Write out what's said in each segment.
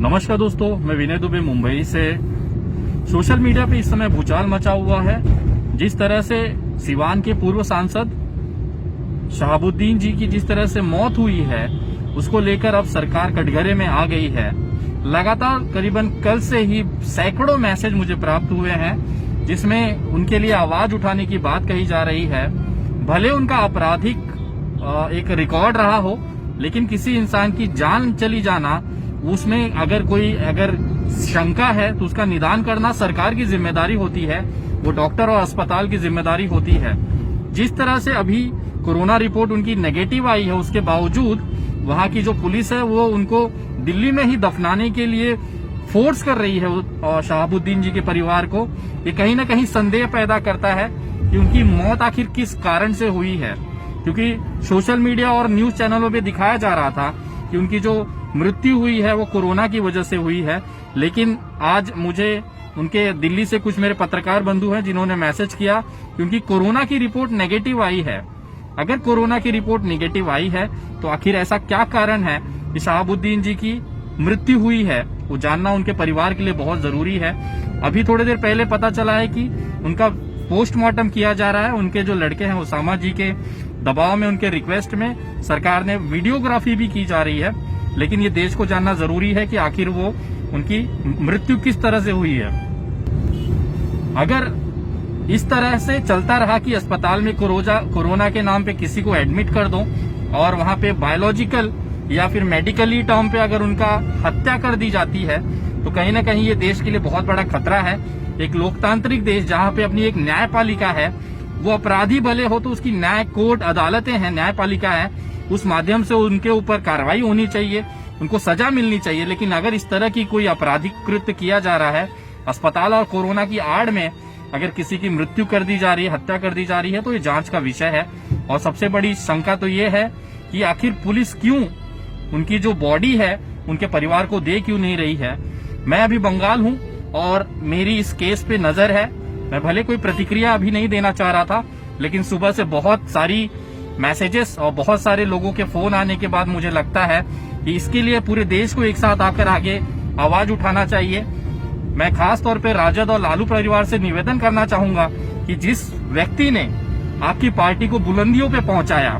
नमस्कार दोस्तों, मैं विनय दुबे मुंबई से। सोशल मीडिया पे इस समय भूचाल मचा हुआ है। जिस तरह से सिवान के पूर्व सांसद शहाबुद्दीन जी की जिस तरह से मौत हुई है, उसको लेकर अब सरकार कटघरे में आ गई है। लगातार करीबन कल से ही सैकड़ों मैसेज मुझे प्राप्त हुए हैं, जिसमें उनके लिए आवाज उठाने की बात कही जा रही है। भले उनका आपराधिक एक रिकॉर्ड रहा हो, लेकिन किसी इंसान की जान चली जाना, उसमें अगर शंका है तो उसका निदान करना सरकार की जिम्मेदारी होती है, वो डॉक्टर और अस्पताल की जिम्मेदारी होती है। जिस तरह से अभी कोरोना रिपोर्ट उनकी नेगेटिव आई है, उसके बावजूद वहां की जो पुलिस है वो उनको दिल्ली में ही दफनाने के लिए फोर्स कर रही है शहाबुद्दीन जी के परिवार को। ये कहीं ना कहीं संदेह पैदा करता है कि उनकी मौत आखिर किस कारण से हुई है, क्योंकि सोशल मीडिया और न्यूज चैनलों पे दिखाया जा रहा था कि उनकी जो मृत्यु हुई है वो कोरोना की वजह से हुई है। लेकिन आज मुझे उनके दिल्ली से कुछ मेरे पत्रकार बंधु हैं जिन्होंने मैसेज किया कि उनकी कोरोना की रिपोर्ट नेगेटिव आई है। अगर कोरोना की रिपोर्ट नेगेटिव आई है तो आखिर ऐसा क्या कारण है कि शहाबुद्दीन जी की मृत्यु हुई है, वो जानना उनके परिवार के लिए बहुत जरूरी है। अभी थोड़ी देर पहले पता चला है कि उनका पोस्टमार्टम किया जा रहा है। उनके जो लड़के हैं उसामा जी के दबाव में, उनके रिक्वेस्ट में सरकार ने वीडियोग्राफी भी की जा रही है। लेकिन ये देश को जानना जरूरी है कि आखिर वो उनकी मृत्यु किस तरह से हुई है। अगर इस तरह से चलता रहा कि अस्पताल में कोरोना के नाम पे किसी को एडमिट कर दो और वहां पे बायोलॉजिकल या फिर मेडिकली टर्म पे अगर उनका हत्या कर दी जाती है, तो कहीं ना कहीं ये देश के लिए बहुत बड़ा खतरा है। एक लोकतांत्रिक देश जहां पे अपनी एक न्यायपालिका है, वो अपराधी भले हो तो उसकी न्याय कोर्ट अदालतें हैं, न्यायपालिका है, उस माध्यम से उनके ऊपर कार्रवाई होनी चाहिए, उनको सजा मिलनी चाहिए। लेकिन अगर इस तरह की कोई आपराधिक कृत्य किया जा रहा है अस्पताल और कोरोना की आड़ में, अगर किसी की मृत्यु कर दी जा रही है, हत्या कर दी जा रही है, तो ये जांच का विषय है। और सबसे बड़ी शंका तो ये है कि आखिर पुलिस क्यों उनकी जो बॉडी है उनके परिवार को दे क्यों नहीं रही है। मैं अभी बंगाल हूं और मेरी इस केस पे नजर है। मैं भले कोई प्रतिक्रिया अभी नहीं देना चाह रहा था, लेकिन सुबह से बहुत सारी मैसेजेस और बहुत सारे लोगों के फोन आने के बाद मुझे लगता है कि इसके लिए पूरे देश को एक साथ आकर आगे आवाज उठाना चाहिए। मैं खास तौर पे राजद और लालू परिवार से निवेदन करना चाहूंगा कि जिस व्यक्ति ने आपकी पार्टी को बुलंदियों पे पहुंचाया,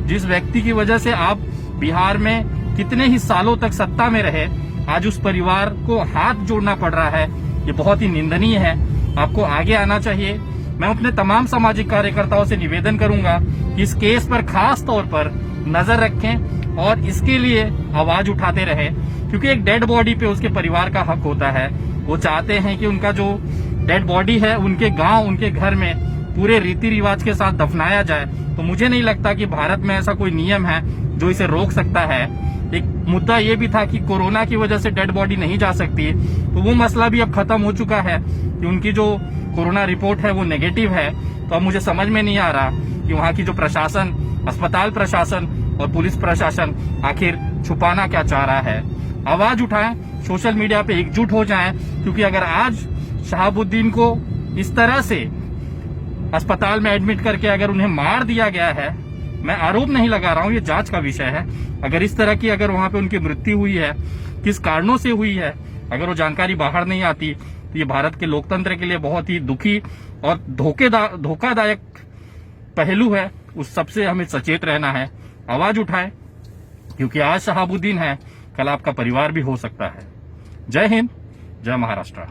जिस व्यक्ति की वजह से आप बिहार में कितने ही सालों तक सत्ता में रहे, आज उस परिवार को हाथ जोड़ना पड़ रहा है, ये बहुत ही निंदनीय है। आपको आगे आना चाहिए। मैं अपने तमाम सामाजिक कार्यकर्ताओं से निवेदन करूंगा कि इस केस पर खास तौर पर नजर रखें और इसके लिए आवाज उठाते रहें, क्योंकि एक डेड बॉडी पे उसके परिवार का हक होता है। वो चाहते हैं कि उनका जो डेड बॉडी है उनके गांव, उनके घर में पूरे रीति रिवाज के साथ दफनाया जाए। तो मुझे नहीं लगता कि भारत में ऐसा कोई नियम है जो इसे रोक सकता है। एक मुद्दा ये भी था कि कोरोना की वजह से डेड बॉडी नहीं जा सकती, तो वो मसला भी अब खत्म हो चुका है कि उनकी जो कोरोना रिपोर्ट है वो नेगेटिव है। तो अब मुझे समझ में नहीं आ रहा कि वहाँ की जो प्रशासन, अस्पताल प्रशासन और पुलिस प्रशासन आखिर छुपाना क्या चाह रहा है। आवाज उठाएं, सोशल मीडिया पे एकजुट हो जाएं, क्योंकि अगर आज शहाबुद्दीन को इस तरह से अस्पताल में एडमिट करके अगर उन्हें मार दिया गया है, मैं आरोप नहीं लगा रहा हूं, ये जांच का विषय है। अगर इस तरह की अगर वहां पे उनकी मृत्यु हुई है, किस कारणों से हुई है, अगर वो जानकारी बाहर नहीं आती, तो ये भारत के लोकतंत्र के लिए बहुत ही दुखी और धोखादायक पहलू है। उस सबसे हमें सचेत रहना है। आवाज उठाएं, क्योंकि आज शहाबुद्दीन है, कल आपका परिवार भी हो सकता है। जय हिंद, जय महाराष्ट्र।